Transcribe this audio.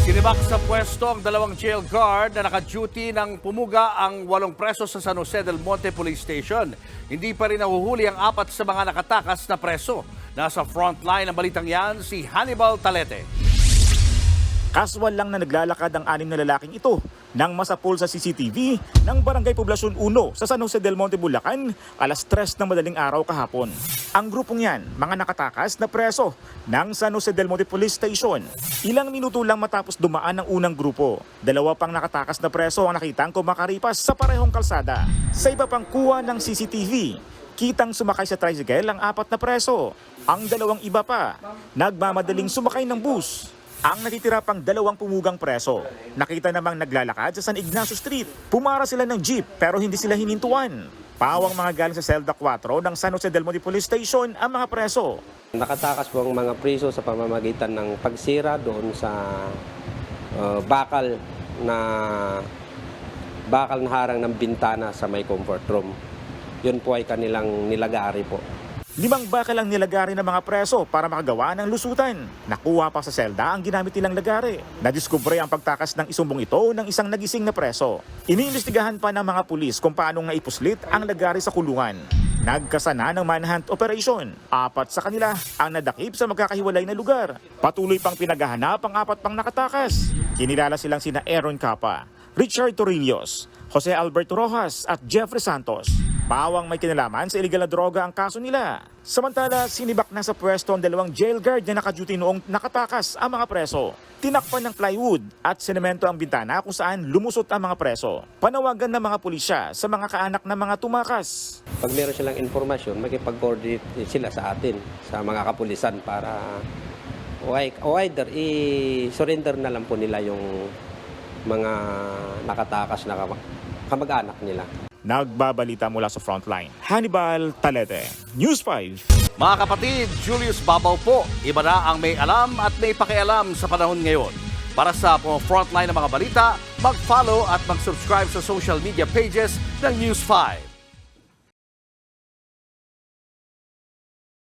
Sinibak sa pwesto ang dalawang jail guard na naka-duty ng pumuga ang 8 preso sa San Jose del Monte Police Station. Hindi pa rin nahuhuli ang 4 sa mga nakatakas na preso. Nasa frontline ng balitang yan si Hannibal Talete. Kaswal lang na naglalakad ang 6 na lalaking ito nang masapul sa CCTV ng Barangay Poblacion 1 sa San Jose del Monte, Bulacan, alas 3 ng madaling araw kahapon. Ang grupong yan, mga nakatakas na preso ng San Jose del Monte Police Station. Ilang minuto lang matapos dumaan ang unang grupo. 2 pang nakatakas na preso ang nakitang kumakaripas sa parehong kalsada. Sa iba pang kuha ng CCTV, kitang sumakay sa tricycle ang 4 na preso. Ang 2 iba pa, nagmamadaling sumakay ng bus. Ang natitira pang 2 pumugang preso, nakita namang naglalakad sa San Ignacio Street. Pumara sila ng jeep pero hindi sila hinintuan. Pawang mga galing sa Selda 4 ng San Jose del Monte Police Station ang mga preso. Nakatakas po ang mga preso sa pamamagitan ng pagsira doon sa bakal na harang ng bintana sa may comfort room. Yun po ay kanilang nilagari po. 5 bakal ang nilagari ng mga preso para makagawa ng lusutan. Nakuha pa sa selda ang ginamit nilang lagari. Nadiskubre ang pagtakas ng isumbong ito ng isang nagising na preso. Iniimbestigahan pa ng mga pulis kung paano nga ipuslit ang lagari sa kulungan. Nagkasana ng manhunt operation. 4 sa kanila ang nadakip sa magkakahiwalay na lugar. Patuloy pang pinaghahanap ang 4 pang nakatakas. Kinilala silang sina Aaron Capa, Richard Torrillos, Jose Alberto Rojas at Jeffrey Santos. Pawang may kinalaman sa iligal na droga ang kaso nila. Samantala, sinibak na sa pwesto ang 2 jail guard na nakaduty noong nakatakas ang mga preso. Tinakpan ng plywood at sinemento ang bintana kung saan lumusot ang mga preso. Panawagan ng mga pulisya sa mga kaanak ng mga tumakas. Pag meron silang informasyon, makipag-coordinate sila sa atin, sa mga kapulisan para o either i-surrender na lang po nila yung mga nakatakas na kamag-anak nila. Nagbabalita mula sa frontline, Hannibal Talete, News 5. Mga kapatid, Julius Babaw po. Iba na ang may alam at may pakialam sa panahon ngayon. Para sa frontline ng mga balita, mag-follow at mag-subscribe sa social media pages ng News 5.